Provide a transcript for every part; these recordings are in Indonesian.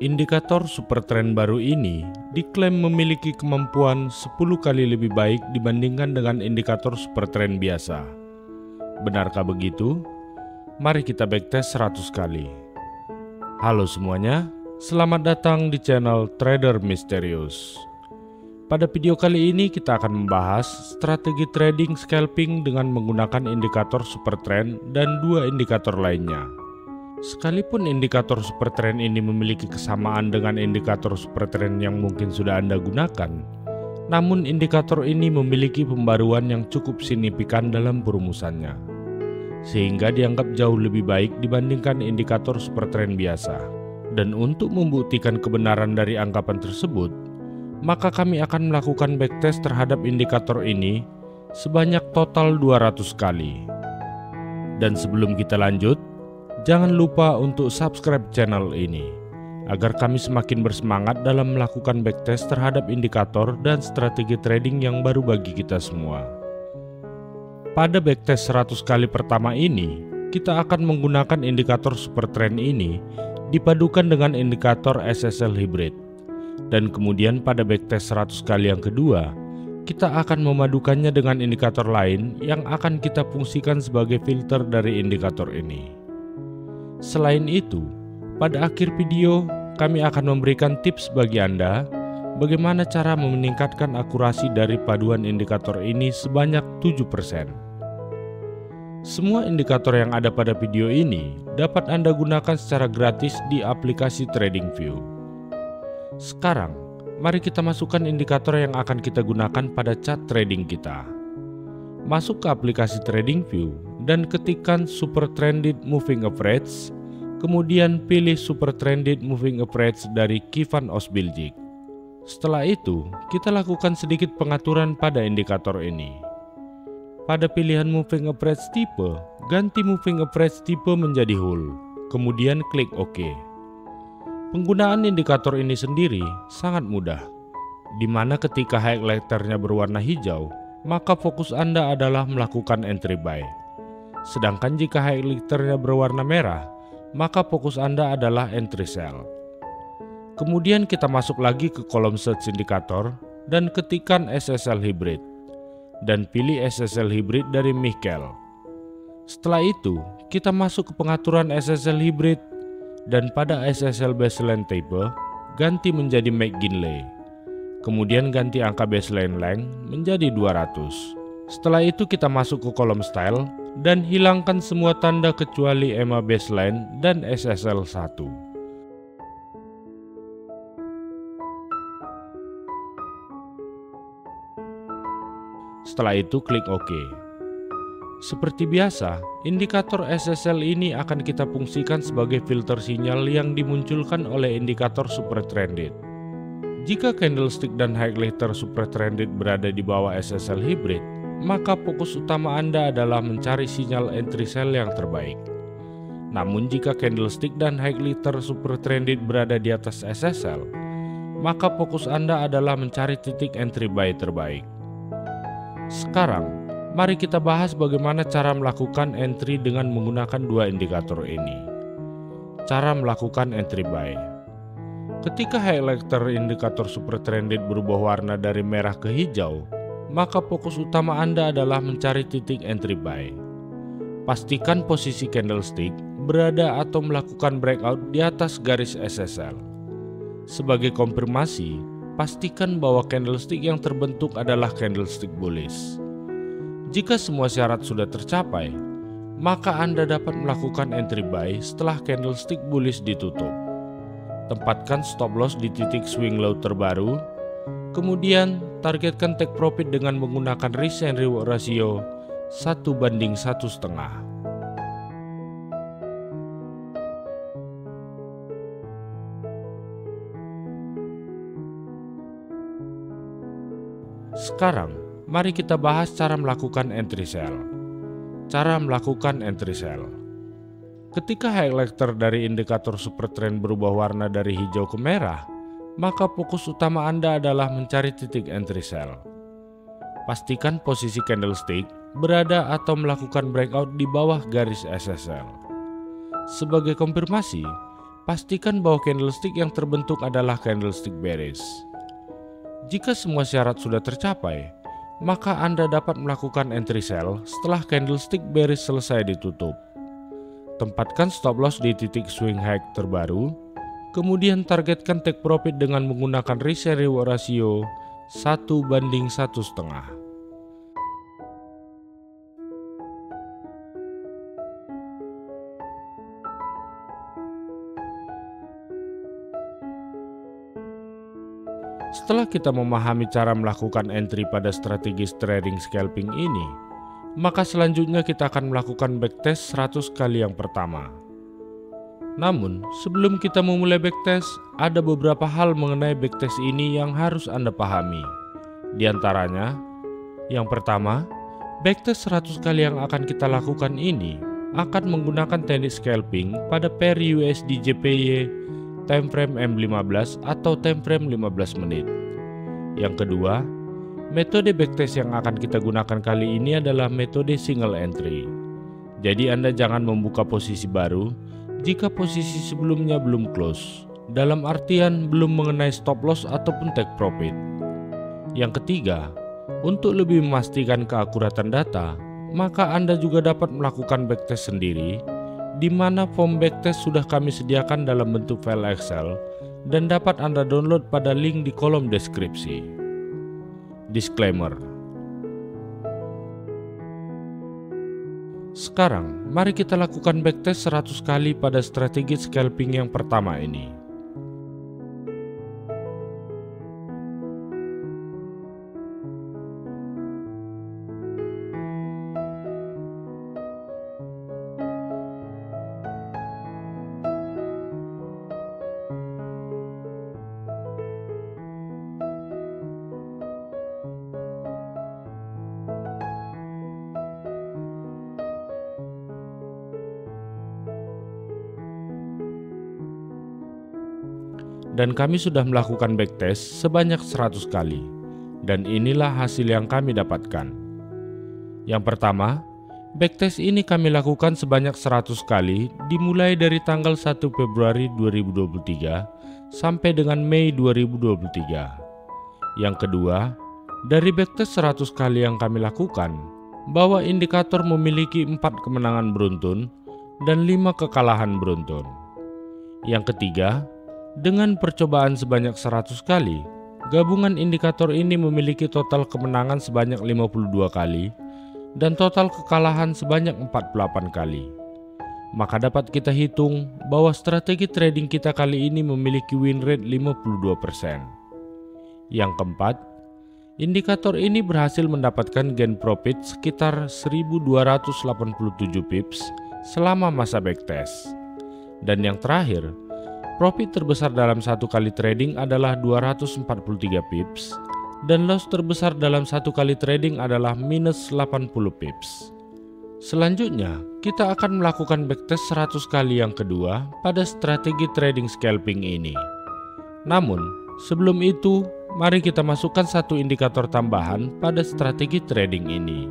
Indikator super trend baru ini diklaim memiliki kemampuan 10 kali lebih baik dibandingkan dengan indikator super trend biasa. Benarkah begitu? Mari kita backtest 100 kali. Halo semuanya, selamat datang di channel Trader Misterius. Pada video kali ini kita akan membahas strategi trading scalping dengan menggunakan indikator super trend dan dua indikator lainnya. Sekalipun indikator super trend ini memiliki kesamaan dengan indikator super trend yang mungkin sudah Anda gunakan, namun indikator ini memiliki pembaruan yang cukup signifikan dalam perumusannya, sehingga dianggap jauh lebih baik dibandingkan indikator super trend biasa. Dan untuk membuktikan kebenaran dari anggapan tersebut, maka kami akan melakukan backtest terhadap indikator ini sebanyak total 200 kali. Dan sebelum kita lanjut, jangan lupa untuk subscribe channel ini, agar kami semakin bersemangat dalam melakukan backtest terhadap indikator dan strategi trading yang baru bagi kita semua. Pada backtest 100 kali pertama ini, kita akan menggunakan indikator super trend ini dipadukan dengan indikator SSL hybrid. Dan kemudian pada backtest 100 kali yang kedua, kita akan memadukannya dengan indikator lain yang akan kita fungsikan sebagai filter dari indikator ini. Selain itu, pada akhir video kami akan memberikan tips bagi Anda bagaimana cara meningkatkan akurasi dari paduan indikator ini sebanyak 7%. Semua indikator yang ada pada video ini dapat Anda gunakan secara gratis di aplikasi TradingView. Sekarang, mari kita masukkan indikator yang akan kita gunakan pada chart trading kita. Masuk ke aplikasi TradingView dan ketikkan Super Trended Moving Average, kemudian pilih Super Trended Moving Average dari Keyvan Osbilgic. Setelah itu, kita lakukan sedikit pengaturan pada indikator ini. Pada pilihan Moving Average tipe, ganti Moving Average tipe menjadi Whole, kemudian klik OK. Penggunaan indikator ini sendiri sangat mudah, di mana ketika highlighternya berwarna hijau, maka fokus Anda adalah melakukan entry buy. Sedangkan jika highlighternya berwarna merah, maka fokus Anda adalah entry sell. Kemudian kita masuk lagi ke kolom search indikator dan ketikkan SSL hybrid dan pilih SSL hybrid dari Michael. Setelah itu, kita masuk ke pengaturan SSL hybrid dan pada SSL baseline type ganti menjadi McGinley. Kemudian ganti angka baseline length menjadi 200. Setelah itu kita masuk ke kolom style dan hilangkan semua tanda kecuali EMA baseline dan SSL 1. Setelah itu klik OK. Seperti biasa, indikator SSL ini akan kita fungsikan sebagai filter sinyal yang dimunculkan oleh indikator super trended. Jika candlestick dan highlighter super trended berada di bawah SSL hybrid, maka fokus utama Anda adalah mencari sinyal entry sell yang terbaik. Namun jika candlestick dan highlighter super trended berada di atas SSL, maka fokus Anda adalah mencari titik entry buy terbaik. Sekarang, mari kita bahas bagaimana cara melakukan entry dengan menggunakan dua indikator ini. Cara melakukan entry buy. Ketika highlighter indikator super trended berubah warna dari merah ke hijau, maka fokus utama Anda adalah mencari titik entry buy. Pastikan posisi candlestick berada atau melakukan breakout di atas garis SSL. Sebagai konfirmasi, pastikan bahwa candlestick yang terbentuk adalah candlestick bullish. Jika semua syarat sudah tercapai, maka Anda dapat melakukan entry buy setelah candlestick bullish ditutup. Tempatkan stop loss di titik swing low terbaru. Kemudian, targetkan take profit dengan menggunakan risk and reward ratio 1:1,5. Sekarang, mari kita bahas cara melakukan entry sell. Cara melakukan entry sell. Ketika highlighter dari indikator super trend berubah warna dari hijau ke merah, maka fokus utama Anda adalah mencari titik entry sell. Pastikan posisi candlestick berada atau melakukan breakout di bawah garis SSL. Sebagai konfirmasi, pastikan bahwa candlestick yang terbentuk adalah candlestick bearish. Jika semua syarat sudah tercapai, maka Anda dapat melakukan entry sell setelah candlestick bearish selesai ditutup. Tempatkan stop loss di titik swing high terbaru, kemudian targetkan take profit dengan menggunakan risk reward ratio 1:1,5. Setelah kita memahami cara melakukan entry pada strategi trading scalping ini, maka selanjutnya kita akan melakukan backtest 100 kali yang pertama. Namun, sebelum kita memulai backtest, ada beberapa hal mengenai backtest ini yang harus Anda pahami. Di antaranya, yang pertama, backtest 100 kali yang akan kita lakukan ini akan menggunakan teknik scalping pada pair USD JPY timeframe M15 atau timeframe 15 menit. Yang kedua, metode backtest yang akan kita gunakan kali ini adalah metode single entry. Jadi Anda jangan membuka posisi baru jika posisi sebelumnya belum close, dalam artian belum mengenai stop loss ataupun take profit. Yang ketiga, untuk lebih memastikan keakuratan data, maka Anda juga dapat melakukan backtest sendiri, di mana form backtest sudah kami sediakan dalam bentuk file Excel dan dapat Anda download pada link di kolom deskripsi. Disclaimer. Sekarang, mari kita lakukan backtest 100 kali pada strategi scalping yang pertama ini. Dan kami sudah melakukan backtest sebanyak 100 kali. Dan inilah hasil yang kami dapatkan. Yang pertama, backtest ini kami lakukan sebanyak 100 kali dimulai dari tanggal 1 Februari 2023 sampai dengan Mei 2023. Yang kedua, dari backtest 100 kali yang kami lakukan, bahwa indikator memiliki 4 kemenangan beruntun dan 5 kekalahan beruntun. Yang ketiga, dengan percobaan sebanyak 100 kali, gabungan indikator ini memiliki total kemenangan sebanyak 52 kali dan total kekalahan sebanyak 48 kali. Maka dapat kita hitung bahwa strategi trading kita kali ini memiliki win rate 52%. Yang keempat, indikator ini berhasil mendapatkan gain profit sekitar 1287 pips selama masa backtest. Dan yang terakhir, profit terbesar dalam satu kali trading adalah 243 pips dan loss terbesar dalam satu kali trading adalah minus 80 pips. Selanjutnya, kita akan melakukan backtest 100 kali yang kedua pada strategi trading scalping ini. Namun, sebelum itu, mari kita masukkan satu indikator tambahan pada strategi trading ini.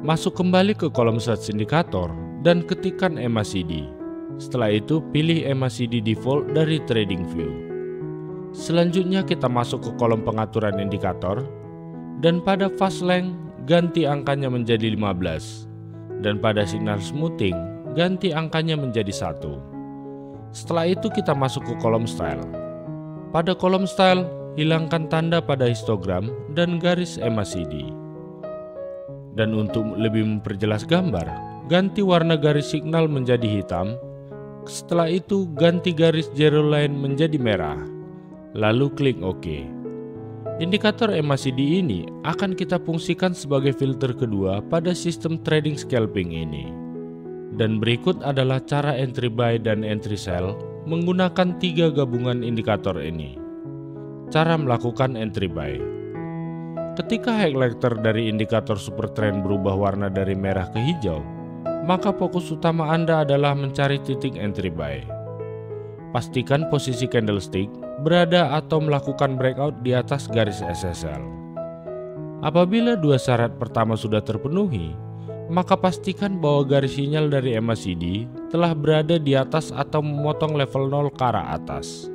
Masuk kembali ke kolom search indikator dan ketikkan MACD. Setelah itu, pilih MACD default dari TradingView. Selanjutnya kita masuk ke kolom pengaturan indikator dan pada fast length ganti angkanya menjadi 15 dan pada signal smoothing ganti angkanya menjadi 1. Setelah itu kita masuk ke kolom style. Pada kolom style, hilangkan tanda pada histogram dan garis MACD. Dan untuk lebih memperjelas gambar, ganti warna garis signal menjadi hitam. Setelah itu ganti garis zero line menjadi merah, lalu klik OK. Indikator MACD ini akan kita fungsikan sebagai filter kedua pada sistem trading scalping ini. Dan berikut adalah cara entry buy dan entry sell menggunakan 3 gabungan indikator ini. Cara melakukan entry buy. Ketika highlighter dari indikator super trend berubah warna dari merah ke hijau, maka fokus utama Anda adalah mencari titik entry buy. Pastikan posisi candlestick berada atau melakukan breakout di atas garis SSL. Apabila dua syarat pertama sudah terpenuhi, maka pastikan bahwa garis sinyal dari MACD telah berada di atas atau memotong level 0 ke arah atas.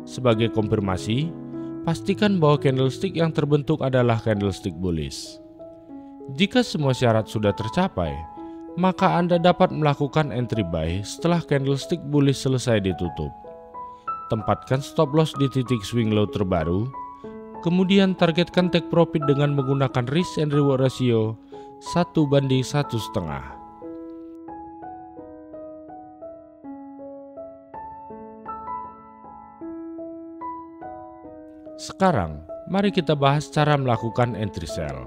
Sebagai konfirmasi, pastikan bahwa candlestick yang terbentuk adalah candlestick bullish. Jika semua syarat sudah tercapai, maka Anda dapat melakukan entry buy setelah candlestick bullish selesai ditutup. Tempatkan stop loss di titik swing low terbaru, kemudian targetkan take profit dengan menggunakan risk and reward ratio 1:1,5. Sekarang, mari kita bahas cara melakukan entry sell.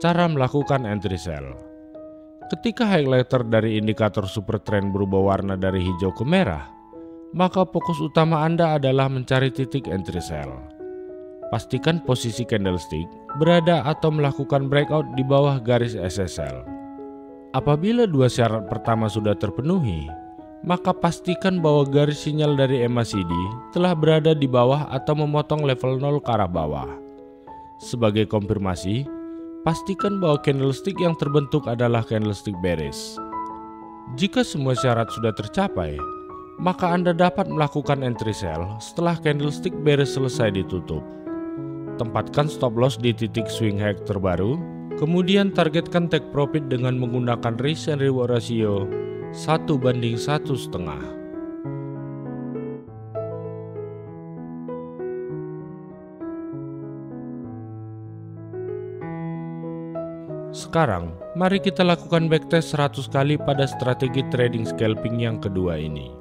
Cara melakukan entry sell. Ketika highlighter dari indikator super trend berubah warna dari hijau ke merah, maka fokus utama Anda adalah mencari titik entry sell. Pastikan posisi candlestick berada atau melakukan breakout di bawah garis SSL. Apabila dua syarat pertama sudah terpenuhi, maka pastikan bahwa garis sinyal dari MACD telah berada di bawah atau memotong level 0 ke arah bawah. Sebagai konfirmasi, pastikan bahwa candlestick yang terbentuk adalah candlestick bearish. Jika semua syarat sudah tercapai, maka Anda dapat melakukan entry sell setelah candlestick bearish selesai ditutup. Tempatkan stop loss di titik swing high terbaru, kemudian targetkan take profit dengan menggunakan risk and reward ratio 1:1,5. Sekarang, mari kita lakukan backtest 100 kali pada strategi trading scalping yang kedua ini.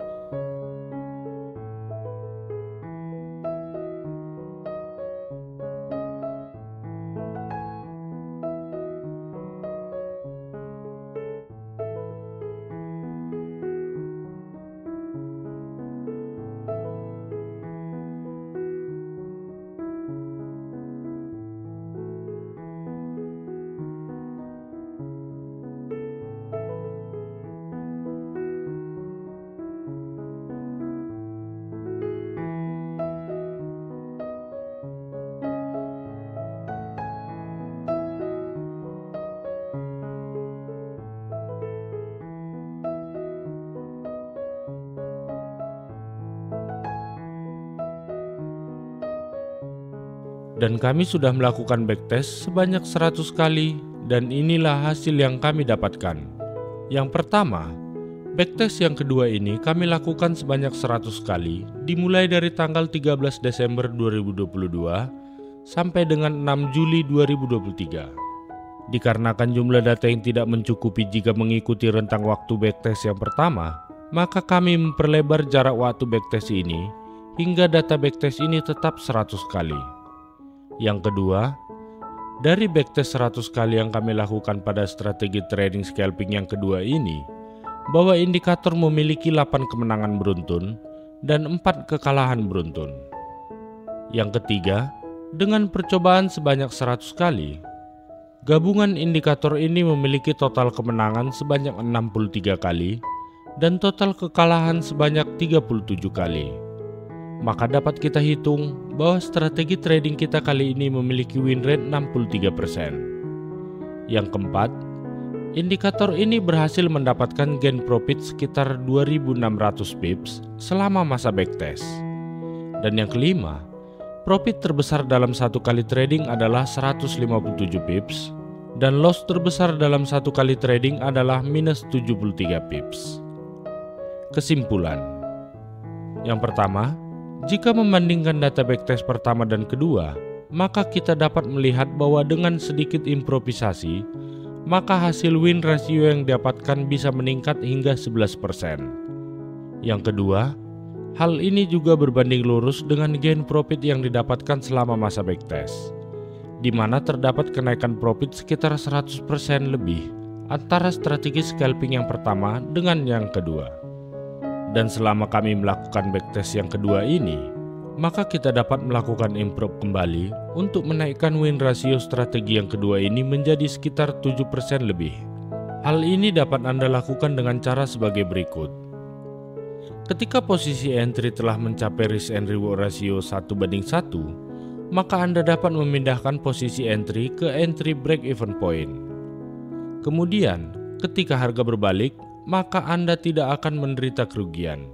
Dan kami sudah melakukan backtest sebanyak 100 kali dan inilah hasil yang kami dapatkan. Yang pertama, backtest yang kedua ini kami lakukan sebanyak 100 kali dimulai dari tanggal 13 Desember 2022 sampai dengan 6 Juli 2023. Dikarenakan jumlah data yang tidak mencukupi jika mengikuti rentang waktu backtest yang pertama, maka kami memperlebar jarak waktu backtest ini hingga data backtest ini tetap 100 kali. Yang kedua, dari backtest 100 kali yang kami lakukan pada strategi trading scalping yang kedua ini, bahwa indikator memiliki 8 kemenangan beruntun dan 4 kekalahan beruntun. Yang ketiga, dengan percobaan sebanyak 100 kali, gabungan indikator ini memiliki total kemenangan sebanyak 63 kali dan total kekalahan sebanyak 37 kali. Maka dapat kita hitung bahwa strategi trading kita kali ini memiliki win rate 63%. Yang keempat, indikator ini berhasil mendapatkan gain profit sekitar 2.600 pips selama masa backtest. Dan yang kelima, profit terbesar dalam satu kali trading adalah 157 pips dan loss terbesar dalam satu kali trading adalah minus 73 pips. Kesimpulan. Yang pertama, jika membandingkan data backtest pertama dan kedua, maka kita dapat melihat bahwa dengan sedikit improvisasi, maka hasil win ratio yang didapatkan bisa meningkat hingga 11%. Yang kedua, hal ini juga berbanding lurus dengan gain profit yang didapatkan selama masa backtest, di mana terdapat kenaikan profit sekitar 100% lebih antara strategi scalping yang pertama dengan yang kedua. Dan selama kami melakukan backtest yang kedua ini, maka kita dapat melakukan improve kembali untuk menaikkan win ratio strategi yang kedua ini menjadi sekitar 7% lebih. Hal ini dapat Anda lakukan dengan cara sebagai berikut. Ketika posisi entry telah mencapai risk and reward ratio 1:1, maka Anda dapat memindahkan posisi entry ke entry break even point. Kemudian, ketika harga berbalik, maka Anda tidak akan menderita kerugian.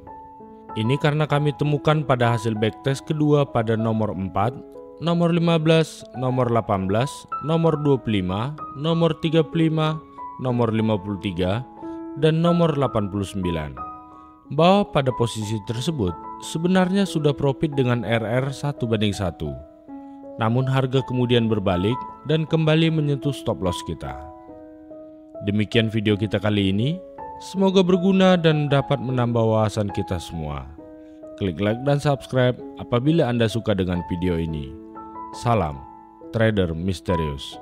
Ini karena kami temukan pada hasil backtest kedua pada nomor 4, nomor 15, nomor 18, nomor 25, nomor 35, nomor 53, dan nomor 89. Bahwa pada posisi tersebut sebenarnya sudah profit dengan RR 1:1. Namun harga kemudian berbalik dan kembali menyentuh stop loss kita. Demikian video kita kali ini. Semoga berguna dan dapat menambah wawasan kita semua. Klik like dan subscribe apabila Anda suka dengan video ini. Salam, trader misterius.